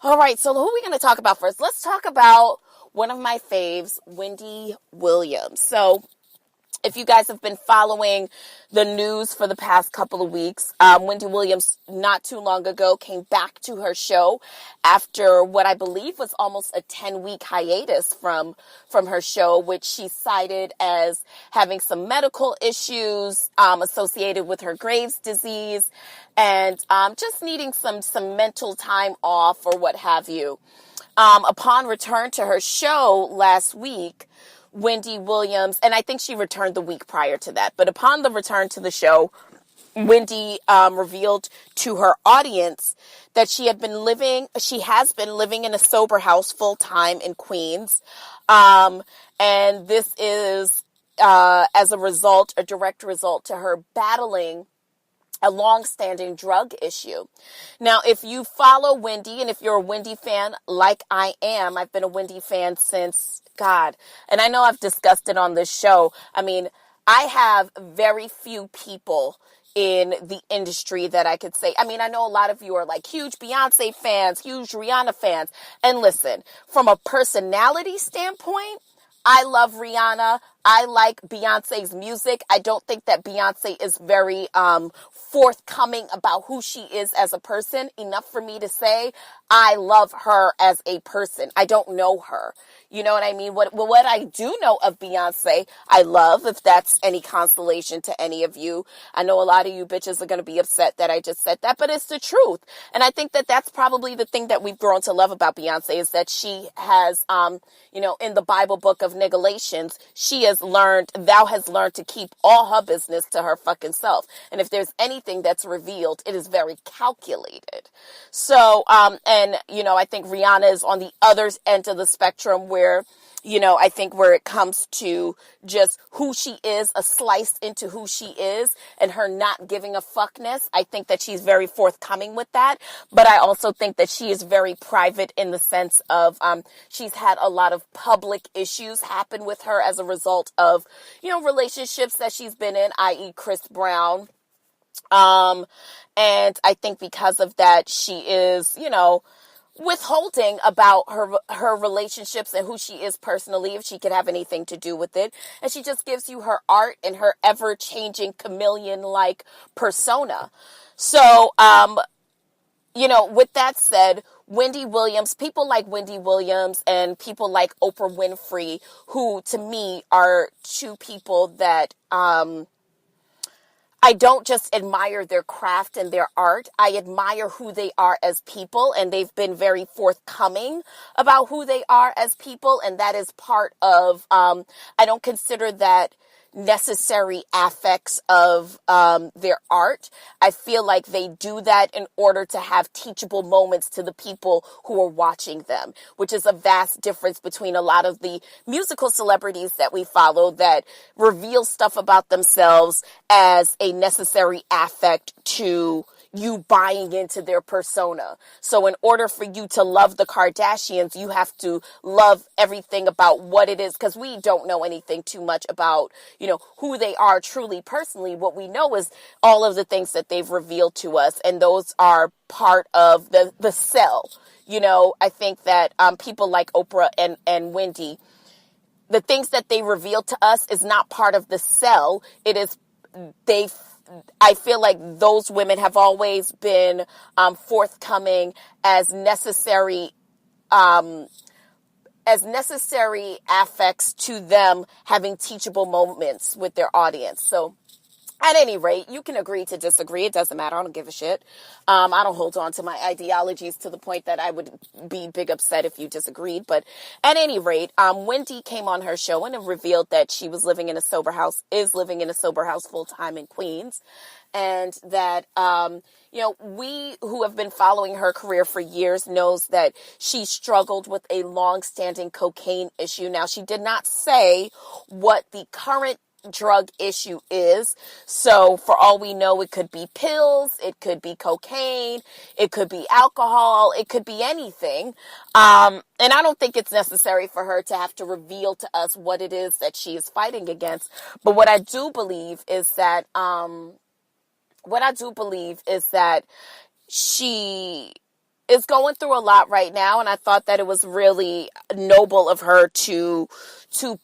All right, so who are we going to talk about first? Let's talk about one of my faves, Wendy Williams. So if you guys have been following the news for the past couple of weeks, Wendy Williams not too long ago came back to her show after what I believe was almost a 10-week hiatus from her show, which she cited as having some medical issues associated with her Graves' disease and just needing some mental time off or what have you. Upon return to her show last week, Wendy Williams, and I think she returned the week prior to that, but upon the return to the show, Wendy revealed to her audience that she has been living in a sober house full time in Queens. And this is, as a direct result to her battling a long-standing drug issue. Now, if you follow Wendy, and if you're a Wendy fan like I am, I've been a Wendy fan since, God, and I know I've discussed it on this show. I mean, I have very few people in the industry that I could say. I mean, I know a lot of you are like huge Beyonce fans, huge Rihanna fans. And listen, from a personality standpoint, I love Rihanna. I like Beyonce's music. I don't think that Beyonce is very forthcoming about who she is as a person. Enough for me to say I love her as a person. I don't know her. You know what I mean? What I do know of Beyonce, I love, if that's any consolation to any of you. I know a lot of you bitches are going to be upset that I just said that, but it's the truth. And I think that that's probably the thing that we've grown to love about Beyonce is that she has, in the Bible book of Galatians, thou has learned to keep all her business to her fucking self. And if there's anything that's revealed, it is very calculated. So, I think Rihanna is on the other end of the spectrum where, I think where it comes to just who she is, a slice into who she is and her not giving a fuckness. I think that she's very forthcoming with that. But I also think that she is very private in the sense of she's had a lot of public issues happen with her as a result of, relationships that she's been in, i.e. Chris Brown. And I think because of that, she is, withholding about her relationships and who she is personally, if she could have anything to do with it. And she just gives you her art and her ever-changing chameleon-like persona. So, with that said, Wendy Williams, people like Wendy Williams and people like Oprah Winfrey, who to me are two people that, I don't just admire their craft and their art. I admire who they are as people, and they've been very forthcoming about who they are as people, and that is part of, I don't consider that necessary affects of their art. I feel like they do that in order to have teachable moments to the people who are watching them, which is a vast difference between a lot of the musical celebrities that we follow that reveal stuff about themselves as a necessary affect to you buying into their persona. So in order for you to love the Kardashians, you have to love everything about what it is, because we don't know anything too much about, who they are truly personally. What we know is all of the things that they've revealed to us, and those are part of the cell. I think that people like Oprah and Wendy, the things that they reveal to us is not part of the cell. It is, I feel like those women have always been forthcoming as necessary affects to them having teachable moments with their audience. So at any rate, you can agree to disagree. It doesn't matter. I don't give a shit. I don't hold on to my ideologies to the point that I would be big upset if you disagreed. But at any rate, Wendy came on her show and it revealed that she was living in a sober house full time in Queens. And that, we who have been following her career for years knows that she struggled with a long-standing cocaine issue. Now, she did not say what the current drug issue is. So for all we know, it could be pills, it could be cocaine, it could be alcohol, it could be anything. And I don't think it's necessary for her to have to reveal to us what it is that she is fighting against. But what I do believe is that, she is going through a lot right now, and I thought that it was really noble of her to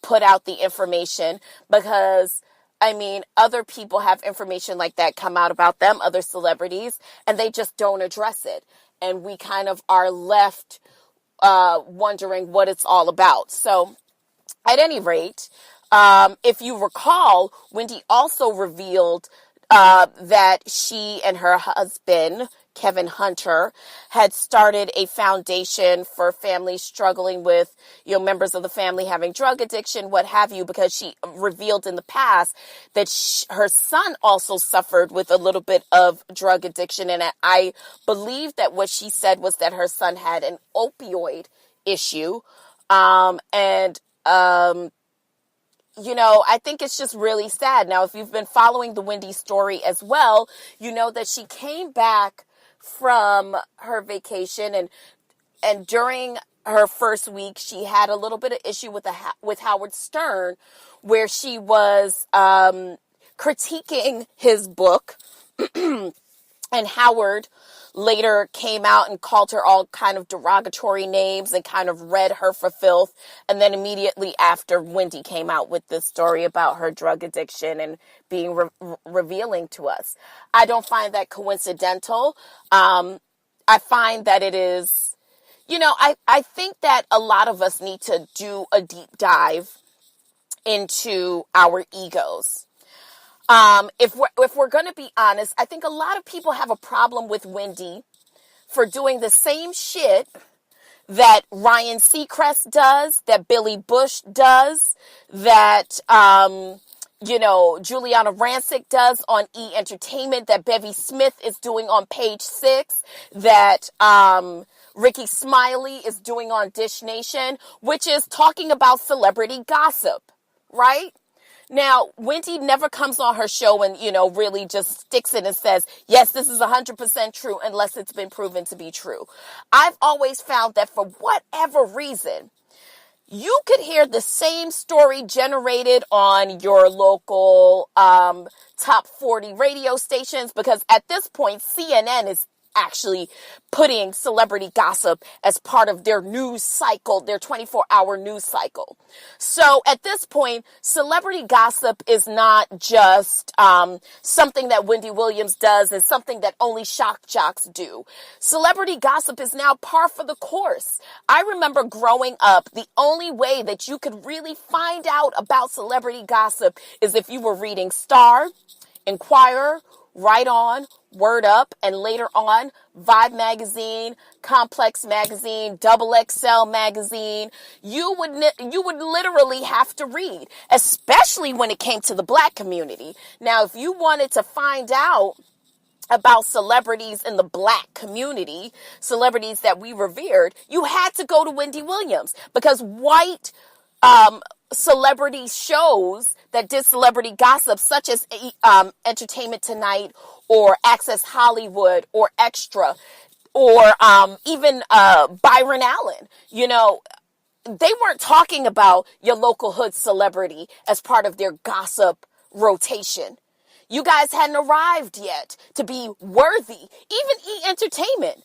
put out the information, because I mean, other people have information like that come out about them, other celebrities, and they just don't address it. And we kind of are left wondering what it's all about. So at any rate, if you recall, Wendy also revealed that she and her husband, Kevin Hunter, had started a foundation for families struggling with, members of the family having drug addiction, what have you, because she revealed in the past that her son also suffered with a little bit of drug addiction. And I believe that what she said was that her son had an opioid issue. I think it's just really sad. Now, if you've been following the Wendy story as well, you know that she came back from her vacation, and during her first week, she had a little bit of issue with Howard Stern, where she was critiquing his book, and Howard later came out and called her all kind of derogatory names and kind of read her for filth. And then immediately after, Wendy came out with this story about her drug addiction and being revealing to us. I don't find that coincidental. I find that it is, I think that a lot of us need to do a deep dive into our egos. If we're going to be honest, I think a lot of people have a problem with Wendy for doing the same shit that Ryan Seacrest does, that Billy Bush does, that, Juliana Rancic does on E! Entertainment, that Bevy Smith is doing on Page Six, that, Ricky Smiley is doing on Dish Nation, which is talking about celebrity gossip, right? Now, Wendy never comes on her show and, really just sticks it and says, yes, this is 100% true unless it's been proven to be true. I've always found that for whatever reason, you could hear the same story generated on your local top 40 radio stations, because at this point, CNN is actually putting celebrity gossip as part of their news cycle, their 24-hour news cycle. So at this point, celebrity gossip is not just something that Wendy Williams does and something that only shock jocks do. Celebrity gossip is now par for the course. I remember growing up, the only way that you could really find out about celebrity gossip is if you were reading Star, Inquirer, Right On, Word Up, and later on, Vibe Magazine, Complex Magazine, Double XL Magazine. You would literally have to read, especially when it came to the Black community. Now, if you wanted to find out about celebrities in the Black community, celebrities that we revered, you had to go to Wendy Williams, because white celebrity shows that did celebrity gossip, such as Entertainment Tonight or Access Hollywood or Extra or even Byron Allen, they weren't talking about your local hood celebrity as part of their gossip rotation. You guys hadn't arrived yet to be worthy. Even E! Entertainment.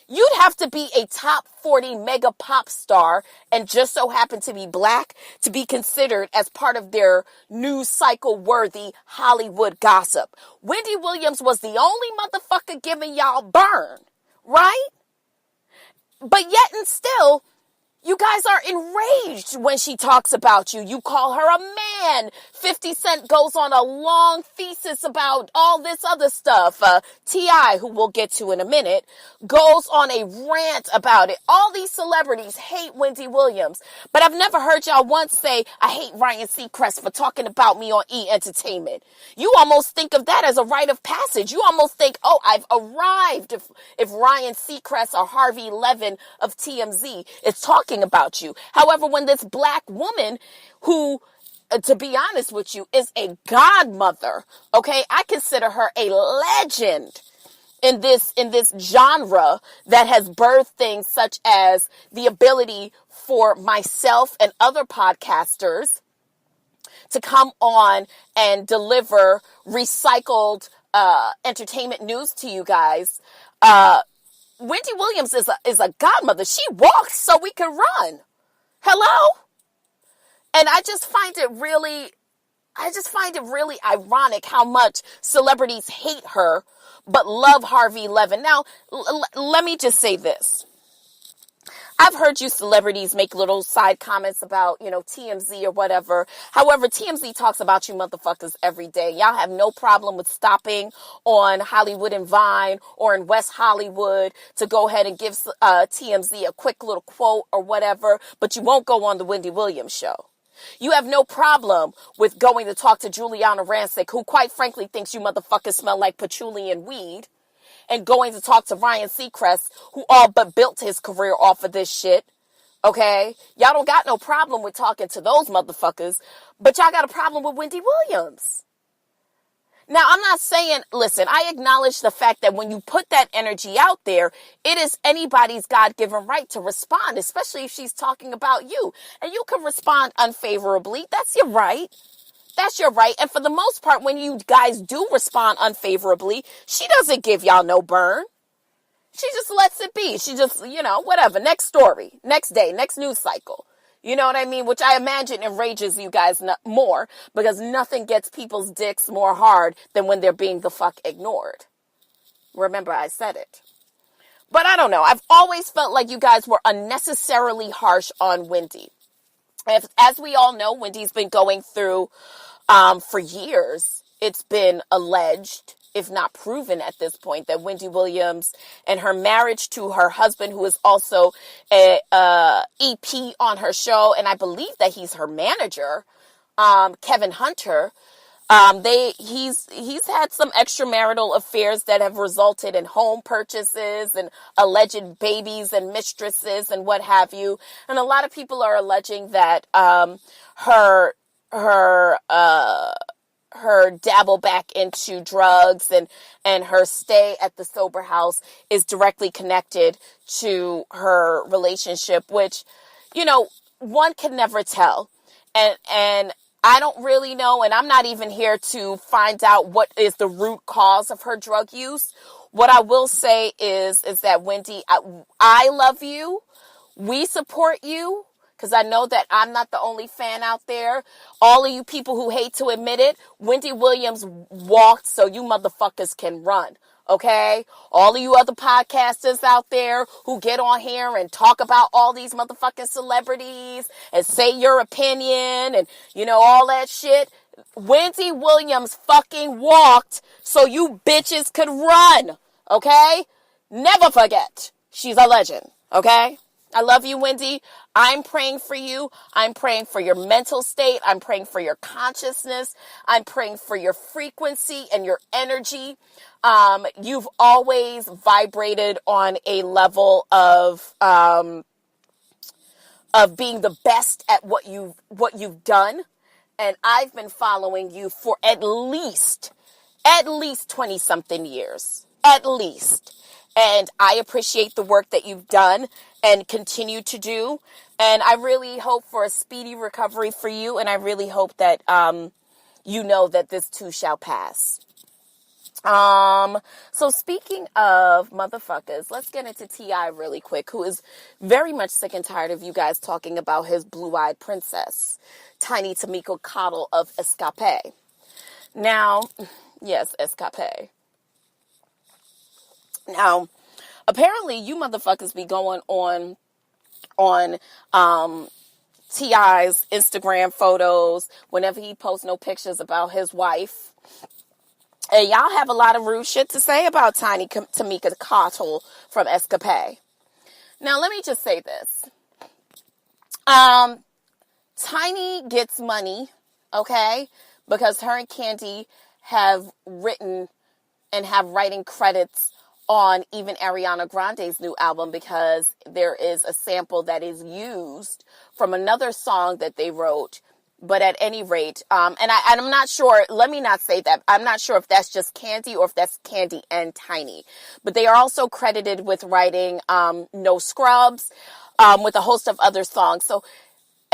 You'd have to be a top 40 mega pop star and just so happen to be Black to be considered as part of their news cycle worthy Hollywood gossip. Wendy Williams was the only motherfucker giving y'all burn, right? But yet and still, you guys are enraged when she talks about you. You call her a man. 50 Cent goes on a long thesis about all this other stuff. T.I., who we'll get to in a minute, goes on a rant about it. All these celebrities hate Wendy Williams. But I've never heard y'all once say, I hate Ryan Seacrest for talking about me on E! Entertainment. You almost think of that as a rite of passage. You almost think, oh, I've arrived if Ryan Seacrest or Harvey Levin of TMZ is talking about you. However, when this Black woman who, to be honest with you, is a godmother, okay, I consider her a legend in this genre that has birthed things such as the ability for myself and other podcasters to come on and deliver recycled entertainment news to you guys. Wendy Williams is a godmother. She walks so we can run. Hello? And I just find it really ironic how much celebrities hate her but love Harvey Levin. Now, let me just say this. I've heard you celebrities make little side comments about, TMZ or whatever. However, TMZ talks about you motherfuckers every day. Y'all have no problem with stopping on Hollywood and Vine or in West Hollywood to go ahead and give TMZ a quick little quote or whatever, but you won't go on the Wendy Williams show. You have no problem with going to talk to Juliana Rancic, who quite frankly thinks you motherfuckers smell like patchouli and weed, and going to talk to Ryan Seacrest, who all but built his career off of this shit. Okay? Y'all don't got no problem with talking to those motherfuckers, but y'all got a problem with Wendy Williams. Now, I'm not saying, listen, I acknowledge the fact that when you put that energy out there, it is anybody's God-given right to respond, especially if she's talking about you. And you can respond unfavorably. That's your right. That's your right. And for the most part, when you guys do respond unfavorably, she doesn't give y'all no burn. She just lets it be. She just, whatever. Next story, next day, next news cycle. You know what I mean? Which I imagine enrages you guys more, because nothing gets people's dicks more hard than when they're being the fuck ignored. Remember, I said it. But I don't know. I've always felt like you guys were unnecessarily harsh on Wendy. As we all know, Wendy's been going through, for years, it's been alleged, if not proven at this point, that Wendy Williams and her marriage to her husband, who is also a EP on her show, and I believe that he's her manager, Kevin Hunter, he's had some extramarital affairs that have resulted in home purchases and alleged babies and mistresses and what have you. And a lot of people are alleging that her dabble back into drugs and her stay at the sober house is directly connected to her relationship, which, one can never tell. And I don't really know, and I'm not even here to find out what is the root cause of her drug use. What I will say is that Wendy, I love you. We support you, because I know that I'm not the only fan out there. All of you people who hate to admit it, Wendy Williams walked so you motherfuckers can run. Okay? All of you other podcasters out there who get on here and talk about all these motherfucking celebrities and say your opinion and, all that shit. Wendy Williams fucking walked so you bitches could run. Okay? Never forget. She's a legend. Okay? I love you, Wendy. I'm praying for you. I'm praying for your mental state. I'm praying for your consciousness. I'm praying for your frequency and your energy. You've always vibrated on a level of being the best at what you've done. And I've been following you for at least 20 something years, at least. And I appreciate the work that you've done and continue to do. And I really hope for a speedy recovery for you. And I really hope that, that this too shall pass. So speaking of motherfuckers, let's get into T.I. really quick, who is very much sick and tired of you guys talking about his blue-eyed princess, Tiny Tamika Cottle of Escape. Now, yes, Escape. Now, apparently you motherfuckers be going on T.I.'s Instagram photos whenever he posts no pictures about his wife. And y'all have a lot of rude shit to say about Tiny Tamika Cottle from Escape. Now, let me just say this. Tiny gets money, okay? Because her and Candy have written and have writing credits on even Ariana Grande's new album, because there is a sample that is used from another song that they wrote. But at any rate, and I'm not sure, let me not say that. I'm not sure if that's just Candy or if that's Candy and Tiny. But they are also credited with writing No Scrubs, with a host of other songs. So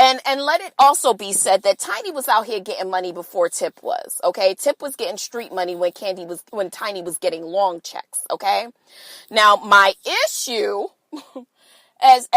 And let it also be said that Tiny was out here getting money before Tip was, okay? Tip was getting street money when Tiny was getting long checks, okay? Now, my issue, as